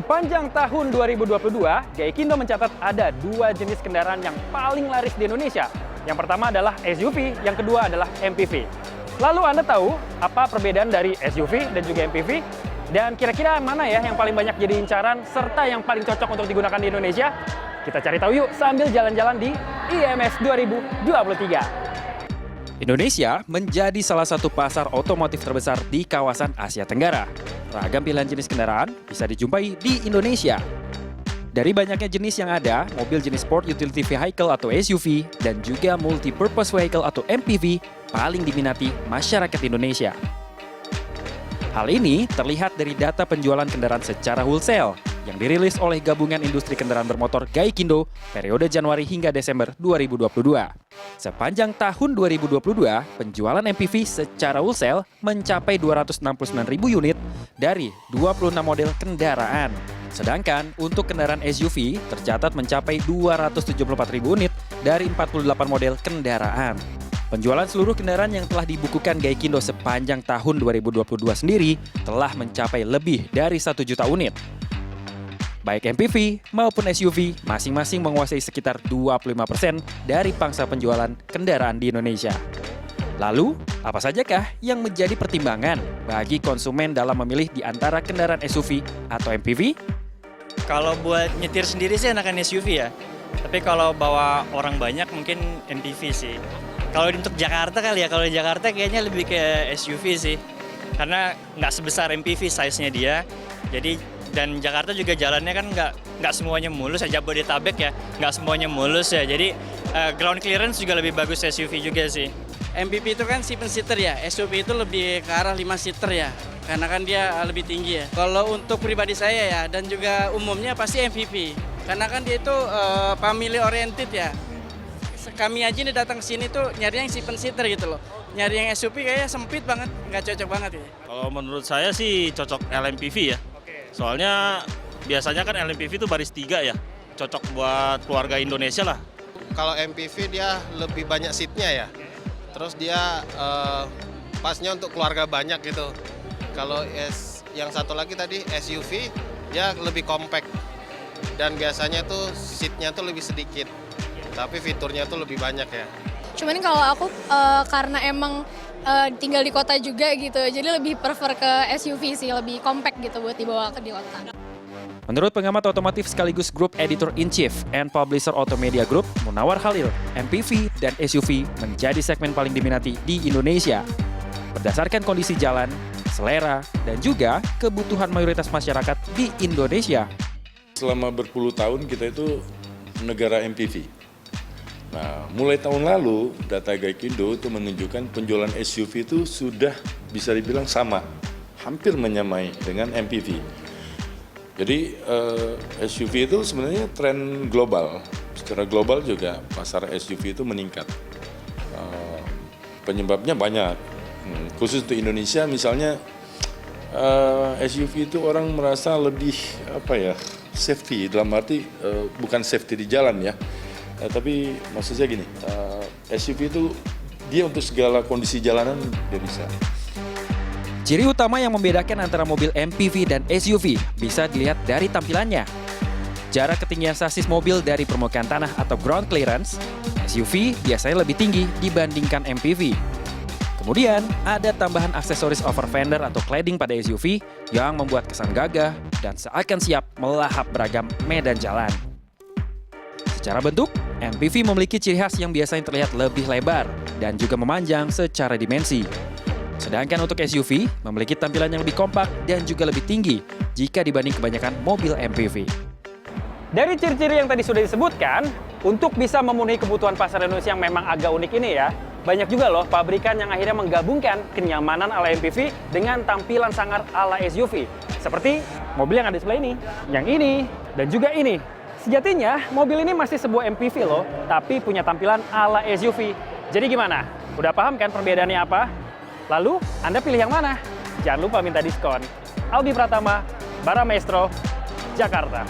Sepanjang tahun 2022, Gaikindo mencatat ada dua jenis kendaraan yang paling laris di Indonesia. Yang pertama adalah SUV, yang kedua adalah MPV. Lalu Anda tahu apa perbedaan dari SUV dan juga MPV? Dan kira-kira mana ya yang paling banyak jadi incaran serta yang paling cocok untuk digunakan di Indonesia? Kita cari tahu yuk sambil jalan-jalan di IMS 2023. Indonesia menjadi salah satu pasar otomotif terbesar di kawasan Asia Tenggara. Ragam pilihan jenis kendaraan bisa dijumpai di Indonesia. Dari banyaknya jenis yang ada, mobil jenis Sport Utility Vehicle atau SUV dan juga Multi-Purpose Vehicle atau MPV paling diminati masyarakat Indonesia. Hal ini terlihat dari data penjualan kendaraan secara wholesale yang dirilis oleh Gabungan Industri Kendaraan Bermotor Gaikindo periode Januari hingga Desember 2022. Sepanjang tahun 2022, penjualan MPV secara wholesale mencapai 269.000 unit dari 26 model kendaraan. Sedangkan untuk kendaraan SUV tercatat mencapai 274.000 unit dari 48 model kendaraan. Penjualan seluruh kendaraan yang telah dibukukan Gaikindo sepanjang tahun 2022 sendiri telah mencapai lebih dari 1 juta unit. Baik MPV maupun SUV masing-masing menguasai sekitar 25% dari pangsa penjualan kendaraan di Indonesia. Lalu, apa sajakah yang menjadi pertimbangan bagi konsumen dalam memilih di antara kendaraan SUV atau MPV? Kalau buat nyetir sendiri sih enakan SUV ya. Tapi kalau bawa orang banyak mungkin MPV sih. Kalau untuk Jakarta kali ya, kalau di Jakarta kayaknya lebih ke SUV sih. Karena nggak sebesar MPV size-nya dia. Dan Jakarta juga jalannya kan nggak semuanya mulus ya, Jabodetabek ya, nggak semuanya mulus ya. Jadi ground clearance juga lebih bagus SUV juga sih. MPV itu kan 7 seater ya, SUV itu lebih ke arah 5 seater ya, karena kan dia lebih tinggi ya. Kalau untuk pribadi saya ya, dan juga umumnya pasti MPV, karena kan dia itu family oriented ya. Kami aja nih datang ke sini tuh nyari yang 7 seater gitu loh. Nyari yang SUV kayaknya sempit banget, nggak cocok banget ya. Kalau menurut saya sih cocok LMPV ya. Soalnya biasanya kan LMPV itu baris 3 ya, cocok buat keluarga Indonesia lah. Kalau MPV dia lebih banyak seatnya ya, terus dia pasnya untuk keluarga banyak gitu. Kalau yang satu lagi tadi SUV, dia lebih compact dan biasanya tuh seatnya tuh lebih sedikit, tapi fiturnya tuh lebih banyak ya. Cuman kalau aku karena emang tinggal di kota juga gitu, jadi lebih prefer ke SUV sih, lebih compact gitu buat dibawa ke di kota. Menurut pengamat otomotif sekaligus Group Editor-in-Chief and Publisher Automedia Group, Munawar Khalil, MPV dan SUV menjadi segmen paling diminati di Indonesia. Berdasarkan kondisi jalan, selera, dan juga kebutuhan mayoritas masyarakat di Indonesia. Selama berpuluh tahun kita itu negara MPV. Nah, mulai tahun lalu data Gaikindo itu menunjukkan penjualan SUV itu sudah bisa dibilang sama, hampir menyamai dengan MPV. Jadi SUV itu sebenarnya tren global. Secara global juga pasar SUV itu meningkat. Penyebabnya banyak. Khusus untuk Indonesia misalnya SUV itu orang merasa lebih safety, dalam arti bukan safety di jalan ya. Tapi maksud saya gini, SUV itu dia untuk segala kondisi jalanan dia bisa. Ciri utama yang membedakan antara mobil MPV dan SUV bisa dilihat dari tampilannya. Jarak ketinggian sasis mobil dari permukaan tanah atau ground clearance, SUV biasanya lebih tinggi dibandingkan MPV. Kemudian, ada tambahan aksesoris over fender atau cladding pada SUV yang membuat kesan gagah dan seakan siap melahap beragam medan jalan. Secara bentuk, MPV memiliki ciri khas yang biasanya terlihat lebih lebar dan juga memanjang secara dimensi. Sedangkan untuk SUV, memiliki tampilan yang lebih kompak dan juga lebih tinggi jika dibanding kebanyakan mobil MPV. Dari ciri-ciri yang tadi sudah disebutkan, untuk bisa memenuhi kebutuhan pasar Indonesia yang memang agak unik ini ya, banyak juga loh pabrikan yang akhirnya menggabungkan kenyamanan ala MPV dengan tampilan sangar ala SUV. Seperti mobil yang ada di sebelah ini, yang ini, dan juga ini. Sejatinya, mobil ini masih sebuah MPV loh, tapi punya tampilan ala SUV. Jadi gimana? Udah paham kan perbedaannya apa? Lalu, Anda pilih yang mana? Jangan lupa minta diskon. Albi Pratama, Bara Maestro, Jakarta.